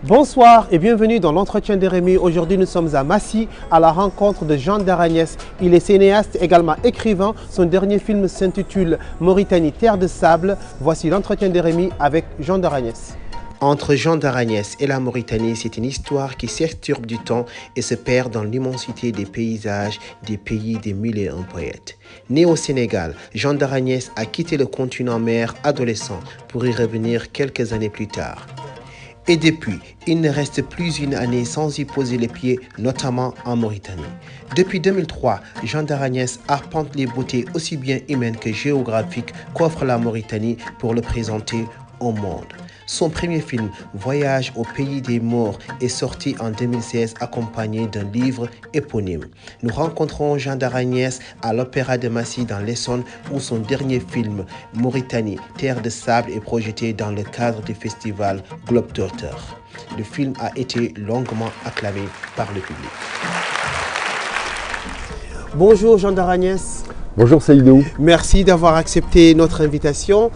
Bonsoir et bienvenue dans l'entretien de Rémi. Aujourd'hui, nous sommes à Massy, à la rencontre de Jean Daragnès. Il est cinéaste, également écrivain. Son dernier film s'intitule Mauritanie, terre de sable. Voici l'entretien de Rémi avec Jean Daragnès. Entre Jean Daragnès et la Mauritanie, c'est une histoire qui s'exturbe du temps et se perd dans l'immensité des paysages, des pays des mille et un poètes. Né au Sénégal, Jean Daragnès a quitté le continent mère adolescent pour y revenir quelques années plus tard. Et depuis, il ne reste plus une année sans y poser les pieds, notamment en Mauritanie. Depuis 2003, Jean Daragnès arpente les beautés aussi bien humaines que géographiques qu'offre la Mauritanie pour le présenter au monde. Son premier film, Voyage au pays des morts, est sorti en 2016 accompagné d'un livre éponyme. Nous rencontrons Jean Daragnès à l'Opéra de Massy dans l'Essonne où son dernier film, Mauritanie, terre de sable, est projeté dans le cadre du festival Globetrotter. Le film a été longuement acclamé par le public. Bonjour Jean Daragnès. Bonjour Saïdou. Merci d'avoir accepté notre invitation.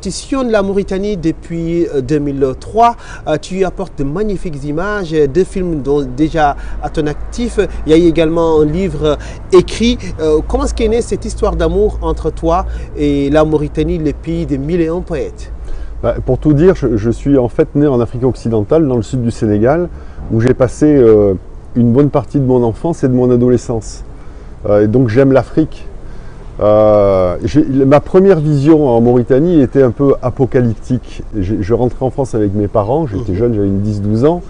Tu sillonnes la Mauritanie depuis 2003. Tu y apportes de magnifiques images, deux films dont déjà à ton actif. Il y a également un livre écrit. Comment est-ce qu'est née cette histoire d'amour entre toi et la Mauritanie, le pays des mille et un poètes? Pour tout dire, je suis en fait né en Afrique occidentale, dans le sud du Sénégal, où j'ai passé une bonne partie de mon enfance et de mon adolescence. Et donc j'aime l'Afrique. Ma première vision en Mauritanie était un peu apocalyptique. Je rentrais en France avec mes parents, j'étais jeune, j'avais une 10-12 ans,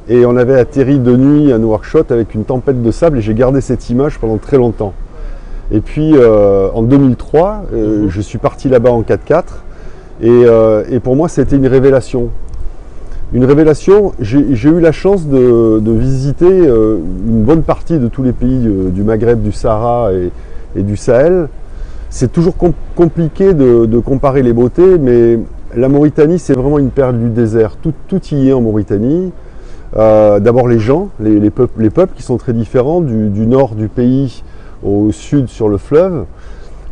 et on avait atterri de nuit à Nouakchott avec une tempête de sable, et j'ai gardé cette image pendant très longtemps. Et puis en 2003, je suis parti là-bas en 4x4, et pour moi c'était une révélation. Une révélation, j'ai eu la chance de visiter une bonne partie de tous les pays du Maghreb, du Sahara et du Sahel. C'est toujours compliqué de comparer les beautés, mais la Mauritanie, c'est vraiment une perle du désert. Tout y est en Mauritanie. D'abord les gens, les peuples qui sont très différents, du nord du pays au sud sur le fleuve.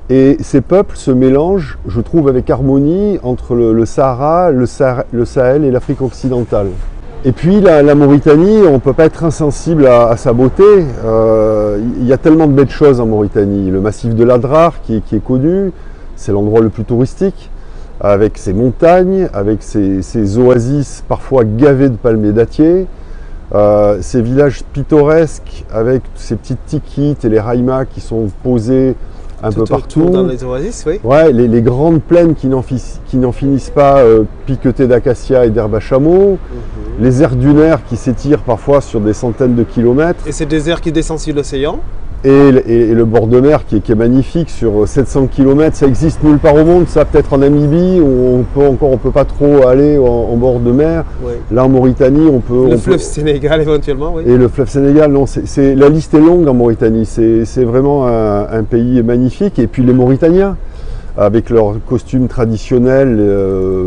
Et ces peuples se mélangent, je trouve, avec harmonie entre le Sahara, le Sahel et l'Afrique occidentale. Et puis la Mauritanie, on ne peut pas être insensible à sa beauté. Il y a tellement de belles choses en Mauritanie. Le massif de l'Adrar qui est connu, c'est l'endroit le plus touristique, avec ses montagnes, avec ses oasis parfois gavées de palmiers dattiers, ces villages pittoresques avec ces petites tikites et les raïmas qui sont posés un peu partout. Dans les oasis, oui. Ouais, les grandes plaines qui n'en finissent pas, piquetées d'acacias et d'herbes à chameau, les aires dunaires qui s'étirent parfois sur des centaines de kilomètres. Et ces déserts qui descendent sur l'océan. Et le bord de mer qui est magnifique sur 700 km, ça existe nulle part au monde, ça peut-être en Namibie, où on peut pas trop aller en bord de mer. Oui. Là en Mauritanie, on peut... Le fleuve Sénégal éventuellement, oui. Et le fleuve Sénégal, non, la liste est longue en Mauritanie, c'est vraiment un pays magnifique. Et puis les Mauritaniens, avec leurs costumes traditionnels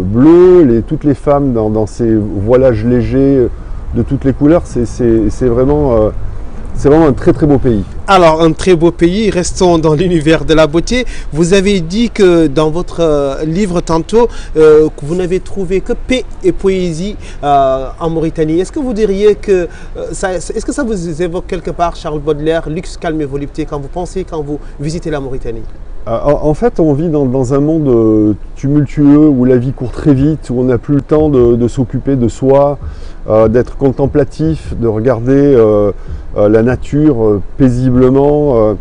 bleus, toutes les femmes dans ces voilages légers de toutes les couleurs, c'est vraiment... C'est vraiment un très très beau pays. Alors, un très beau pays, restons dans l'univers de la beauté. Vous avez dit que dans votre livre tantôt, que vous n'avez trouvé que paix et poésie en Mauritanie. Est-ce que vous diriez que est-ce que ça vous évoque quelque part Charles Baudelaire, luxe, calme et volupté, quand vous visitez la Mauritanie? En fait, on vit dans un monde tumultueux où la vie court très vite, où on n'a plus le temps de s'occuper de soi, d'être contemplatif, de regarder la nature paisiblement,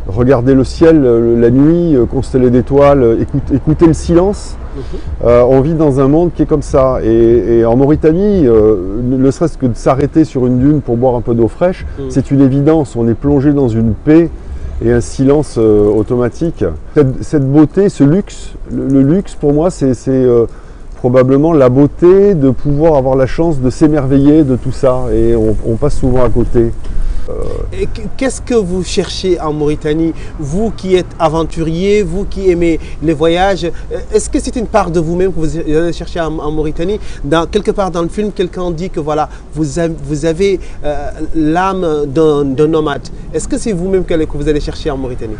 regarder le ciel la nuit, constellé d'étoiles, écouter le silence. On vit dans un monde qui est comme ça. Et en Mauritanie, ne serait-ce que de s'arrêter sur une dune pour boire un peu d'eau fraîche, c'est une évidence. On est plongé dans une paix et un silence automatique. Cette beauté, ce luxe, le luxe pour moi, c'est probablement la beauté de pouvoir avoir la chance de s'émerveiller de tout ça. Et on passe souvent à côté. Et qu'est-ce que vous cherchez en Mauritanie? Vous qui êtes aventurier, vous qui aimez les voyages, est-ce que c'est une part de vous-même que vous allez chercher en Mauritanie? Quelque part dans le film, quelqu'un dit que voilà, vous avez l'âme d'un nomade. Est-ce que c'est vous-même que vous allez chercher en Mauritanie?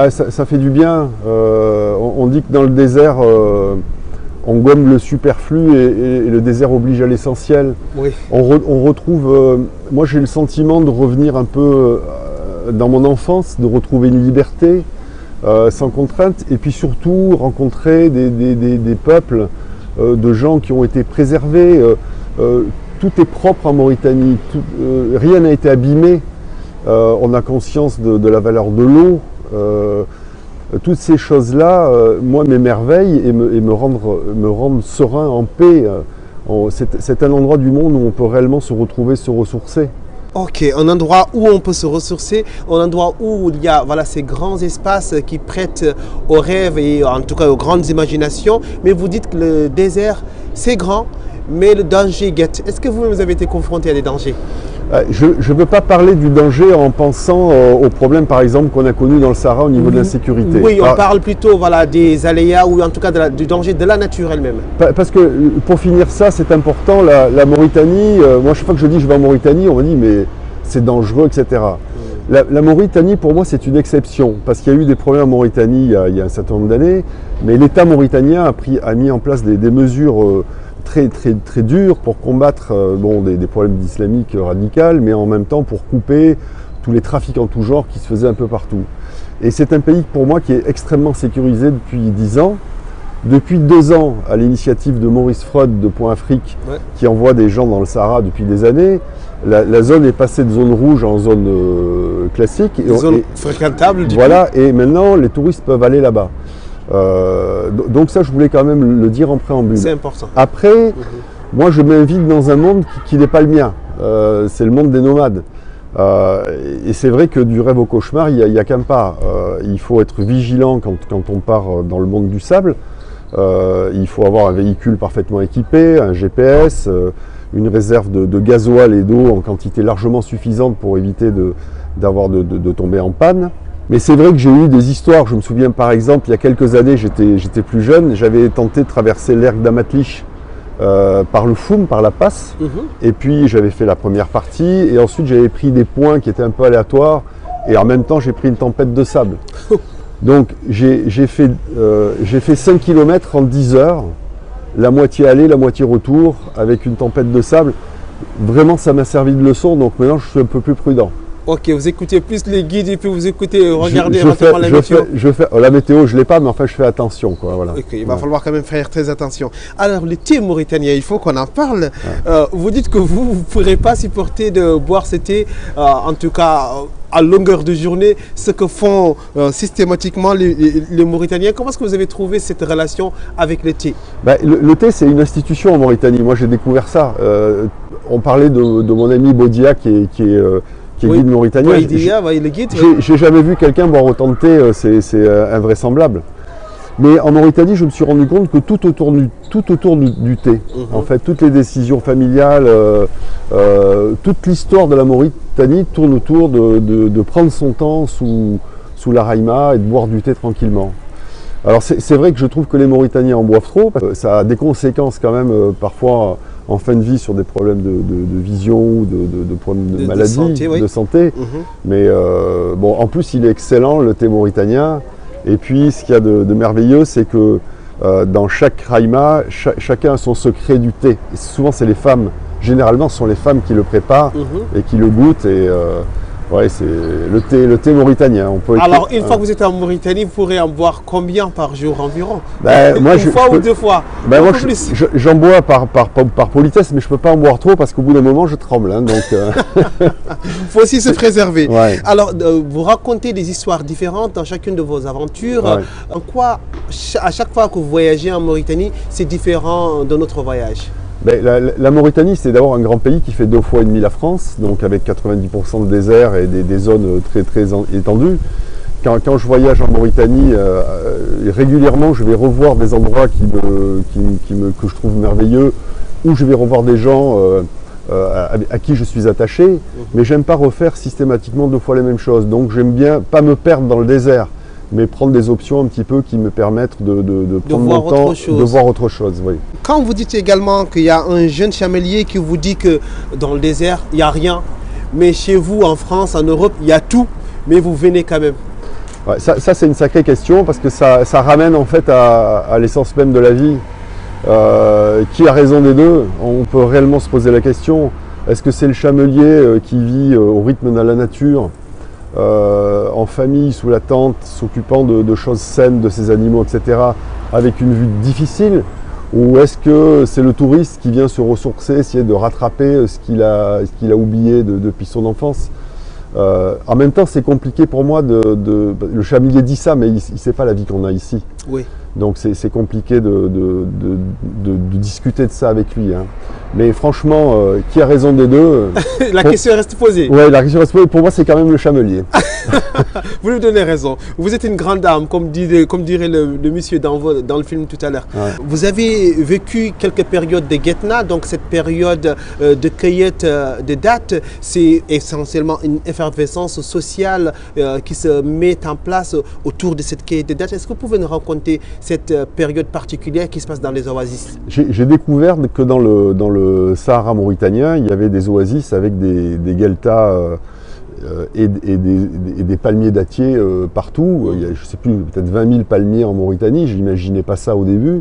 Ça fait du bien. On dit que dans le désert, on gomme le superflu et le désert oblige à l'essentiel. Oui. On retrouve, moi j'ai le sentiment de revenir un peu dans mon enfance, de retrouver une liberté sans contrainte, et puis surtout rencontrer des peuples, de gens qui ont été préservés. Tout est propre en Mauritanie, rien n'a été abîmé. On a conscience de la valeur de l'eau. Toutes ces choses-là, moi, m'émerveillent et me rendent serein, en paix. C'est un endroit du monde où on peut réellement se retrouver, se ressourcer. Ok, un endroit où on peut se ressourcer, un endroit où il y a voilà, ces grands espaces qui prêtent aux rêves et en tout cas aux grandes imaginations. Mais vous dites que le désert, c'est grand, mais le danger guette. Est-ce que vous avez été confronté à des dangers? Je ne veux pas parler du danger en pensant aux problèmes, par exemple, qu'on a connus dans le Sahara au niveau de l'insécurité. Oui, on parle plutôt voilà, des aléas ou en tout cas du danger de la nature elle-même. Parce que, pour finir ça, c'est important, la Mauritanie, moi, chaque fois que je dis je vais en Mauritanie, on me dit mais c'est dangereux, etc. La Mauritanie, pour moi, c'est une exception, parce qu'il y a eu des problèmes en Mauritanie il y a un certain nombre d'années, mais l'État mauritanien a mis en place des mesures très dur pour combattre des problèmes d'islamique radical, mais en même temps pour couper tous les trafics en tout genre qui se faisaient un peu partout. Et c'est un pays pour moi qui est extrêmement sécurisé depuis 10 ans. Depuis 2 ans, à l'initiative de Maurice Freud de Point Afrique, qui envoie des gens dans le Sahara depuis des années, la zone est passée de zone rouge en zone classique. Zone fréquentable, voilà, et maintenant les touristes peuvent aller là-bas. Donc ça, je voulais quand même le dire en préambule. C'est important. Après, moi, je m'invite dans un monde qui n'est pas le mien. C'est le monde des nomades. Et c'est vrai que du rêve au cauchemar, il n'y a qu'un pas. Il faut être vigilant quand on part dans le monde du sable. Il faut avoir un véhicule parfaitement équipé, un GPS, une réserve de gasoil et d'eau en quantité largement suffisante pour éviter de tomber en panne. Mais c'est vrai que j'ai eu des histoires. Je me souviens par exemple, il y a quelques années, j'étais plus jeune, j'avais tenté de traverser l'Erg d'Amatlich par le Foum, par la passe. Et puis j'avais fait la première partie et ensuite j'avais pris des points qui étaient un peu aléatoires et en même temps j'ai pris une tempête de sable. Donc j'ai fait 5 km en 10 heures, la moitié aller, la moitié retour avec une tempête de sable. Vraiment ça m'a servi de leçon, donc maintenant je suis un peu plus prudent. Ok, vous écoutez plus les guides et puis vous écoutez, regardez éventuellement la météo. La météo, je ne l'ai pas, mais enfin, je fais attention, quoi, voilà. Ok, il va falloir quand même faire très attention. Alors, le thé mauritanien, il faut qu'on en parle. Vous dites que vous ne pourrez pas supporter de boire ce thé, en tout cas à longueur de journée, ce que font systématiquement les Mauritaniens. Comment est-ce que vous avez trouvé cette relation avec le thé? Le thé, c'est une institution en Mauritanie. Moi, j'ai découvert ça. On parlait de mon ami Bodia qui est guide mauritanien. J'ai jamais vu quelqu'un boire autant de thé, c'est invraisemblable. Mais en Mauritanie, je me suis rendu compte que tout autour du thé, en fait, toutes les décisions familiales, toute l'histoire de la Mauritanie tourne autour de prendre son temps sous la raïma et de boire du thé tranquillement. Alors c'est vrai que je trouve que les Mauritaniens en boivent trop, parce que ça a des conséquences quand même parfois en fin de vie sur des problèmes de vision ou de problèmes de maladie, de santé. Mais en plus il est excellent le thé mauritanien. Et puis ce qu'il y a de merveilleux, c'est que dans chaque raïma, chacun a son secret du thé. Et souvent c'est les femmes, généralement ce sont les femmes qui le préparent et qui le goûtent. Et ouais, c'est le thé mauritanien. Alors, une fois que vous êtes en Mauritanie, vous pourrez en boire combien par jour environ? Une fois ou 2 fois? Moi, j'en bois par politesse, mais je ne peux pas en boire trop parce qu'au bout d'un moment, je tremble. Donc, faut aussi se préserver. Ouais. Alors, vous racontez des histoires différentes dans chacune de vos aventures. Ouais. En quoi, à chaque fois que vous voyagez en Mauritanie, c'est différent de notre voyage? La Mauritanie, c'est d'abord un grand pays qui fait 2 fois et demi la France, donc avec 90% de désert et des zones très étendues. Quand je voyage en Mauritanie, régulièrement, je vais revoir des endroits que je trouve merveilleux, où je vais revoir des gens à qui je suis attaché, mais j'aime pas refaire systématiquement 2 fois les mêmes choses. Donc j'aime bien pas me perdre dans le désert, mais prendre des options un petit peu qui me permettent de prendre mon temps, de voir autre chose. Oui. Quand vous dites également qu'il y a un jeune chamelier qui vous dit que dans le désert, il n'y a rien, mais chez vous, en France, en Europe, il y a tout, mais vous venez quand même. Ouais, ça c'est une sacrée question parce que ça ramène en fait à l'essence même de la vie. Qui a raison des deux? On peut réellement se poser la question. Est-ce que c'est le chamelier qui vit au rythme de la nature, en famille, sous la tente, s'occupant de choses saines, de ses animaux, etc., avec une vue difficile? Ou est-ce que c'est le touriste qui vient se ressourcer, essayer de rattraper ce qu'il a oublié depuis son enfance? En même temps, c'est compliqué pour moi le chamelier dit ça, mais il ne sait pas la vie qu'on a ici. Oui. Donc c'est compliqué de discuter de ça avec lui. Hein. Mais franchement, qui a raison des deux? La question reste posée. Oui, la question reste posée. Pour moi, c'est quand même le chamelier. Vous lui donnez raison. Vous êtes une grande dame, comme dirait le monsieur dans le film tout à l'heure. Ouais. Vous avez vécu quelques périodes de Guetna, donc cette période de cueillette de dattes, c'est essentiellement une effervescence sociale qui se met en place autour de cette cueillette de dattes. Est-ce que vous pouvez nous raconter cette période particulière qui se passe dans les oasis? J'ai découvert que dans le Sahara mauritanien, il y avait des oasis avec des gueltas et des palmiers dattiers partout. Il y a, je ne sais plus, peut-être 20 000 palmiers en Mauritanie. Je n'imaginais pas ça au début.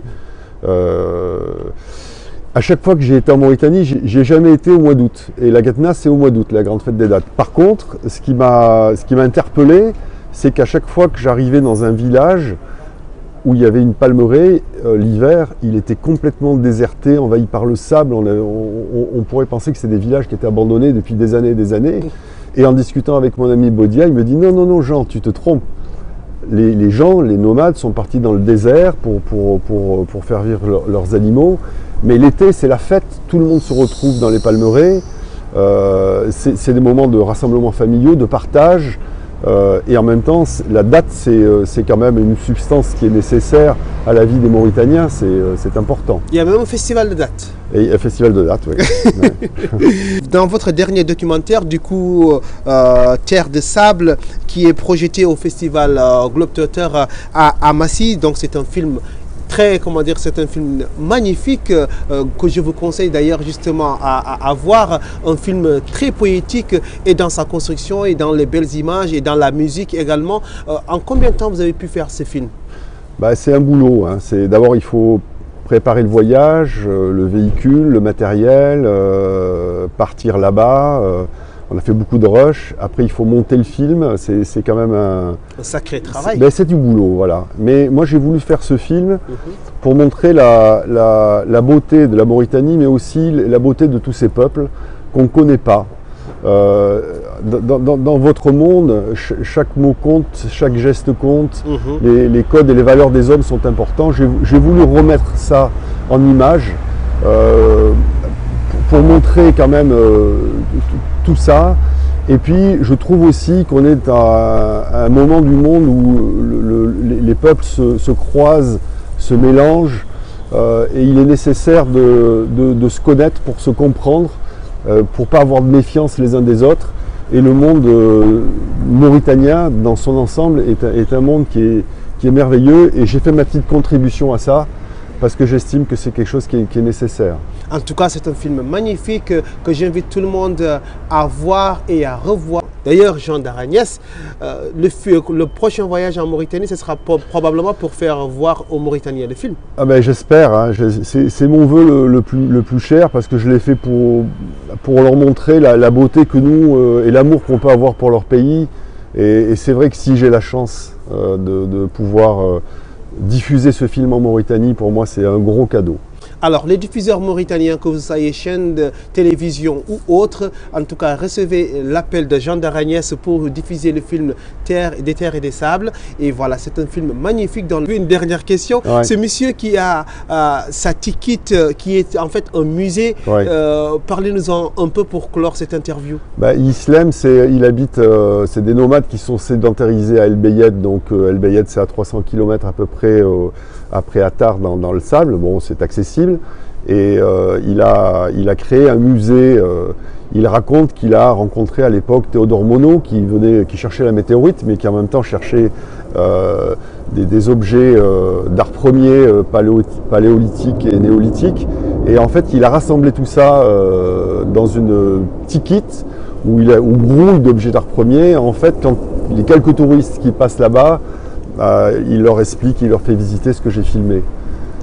À chaque fois que j'ai été en Mauritanie, j'ai jamais été au mois d'août. Et la Guetna, c'est au mois d'août, la grande fête des dattes. Par contre, ce qui m'a interpellé, c'est qu'à chaque fois que j'arrivais dans un village où il y avait une palmeraie, l'hiver, il était complètement déserté, envahi par le sable. On pourrait penser que c'est des villages qui étaient abandonnés depuis des années et des années. Et en discutant avec mon ami Bodia, il me dit « Non, Jean, tu te trompes. Les gens, les nomades, sont partis dans le désert pour faire vivre leurs animaux. Mais l'été, c'est la fête. Tout le monde se retrouve dans les palmeraies. C'est des moments de rassemblement familiaux, de partage. Et en même temps, la date, c'est quand même une substance qui est nécessaire à la vie des Mauritaniens, c'est important. Il y a même un festival de dates. Et un festival de dates, oui. Ouais. Dans votre dernier documentaire, du coup, Terre de sable, qui est projeté au festival Globetrotter à Massy, donc c'est un film c'est un film magnifique que je vous conseille d'ailleurs justement à voir, un film très poétique et dans sa construction et dans les belles images et dans la musique également. En combien de temps vous avez pu faire ce film? C'est un boulot, hein. D'abord il faut préparer le voyage, le véhicule, le matériel, partir là-bas. On a fait beaucoup de rush. Après, il faut monter le film. C'est quand même un sacré travail. C'est du boulot, voilà. Mais moi, j'ai voulu faire ce film pour montrer la beauté de la Mauritanie, mais aussi la beauté de tous ces peuples qu'on ne connaît pas. Dans votre monde, chaque mot compte, chaque geste compte. Les codes et les valeurs des hommes sont importants. J'ai voulu remettre ça en image pour montrer quand même tout ça. Et puis je trouve aussi qu'on est à un moment du monde où les peuples se croisent, se mélangent, et il est nécessaire de se connaître pour se comprendre, pour ne pas avoir de méfiance les uns des autres. Et le monde mauritanien dans son ensemble est un monde qui est merveilleux, et j'ai fait ma petite contribution à ça parce que j'estime que c'est quelque chose qui est nécessaire. En tout cas, c'est un film magnifique que j'invite tout le monde à voir et à revoir. D'ailleurs, Jean d'Aragnès, le prochain voyage en Mauritanie, ce sera probablement pour faire voir aux Mauritaniens le film. J'espère, hein. C'est mon vœu le plus cher, parce que je l'ai fait pour leur montrer la beauté que nous et l'amour qu'on peut avoir pour leur pays. Et c'est vrai que si j'ai la chance de pouvoir diffuser ce film en Mauritanie, pour moi, c'est un gros cadeau. Alors, les diffuseurs mauritaniens, que vous soyez chaîne de télévision ou autre, en tout cas, recevez l'appel de Jean d'Aragnès pour diffuser le film Des terres et des sables. Et voilà, c'est un film magnifique. Une dernière question. Ouais. Ce monsieur qui a sa ticket, qui est en fait un musée, ouais. Parlez-nous-en un peu pour clore cette interview. Islem, il habite, c'est des nomades qui sont sédentarisés à El Beyed. Donc, El Beyed, c'est à 300 km à peu près après Attar dans le sable. Bon, c'est accessible. Et il a créé un musée. Il raconte qu'il a rencontré à l'époque Théodore Monod qui cherchait la météorite, mais qui en même temps cherchait des objets d'art premier paléolithique et néolithique. Et en fait, il a rassemblé tout ça dans une petite kit où grouille d'objets d'art premier. En fait, quand les quelques touristes qui passent là-bas, il leur explique, il leur fait visiter ce que j'ai filmé.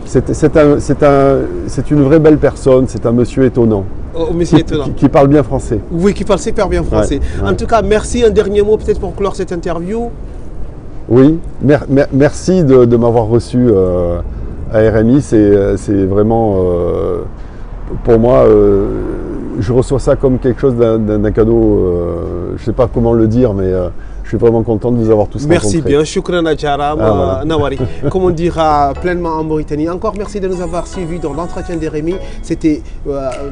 C'est une vraie belle personne, c'est un monsieur étonnant. Oh, monsieur étonnant. Qui parle bien français. Oui, qui parle super bien français. Ouais, en tout cas, merci. Un dernier mot peut-être pour clore cette interview. Oui, merci de m'avoir reçu à RMI. C'est vraiment, pour moi, je reçois ça comme quelque chose d'un cadeau. Je ne sais pas comment le dire, mais je suis vraiment content de vous avoir tous rencontrés. Merci bien, shukran Adjaram Nawari, comme on dira pleinement en Mauritanie. Encore merci de nous avoir suivis dans l'entretien d'RMI. C'était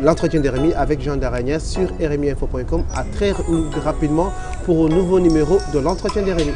l'entretien d'RMI avec Jean Daragnès sur rmiinfo.com. À très rapidement pour un nouveau numéro de l'entretien d'RMI.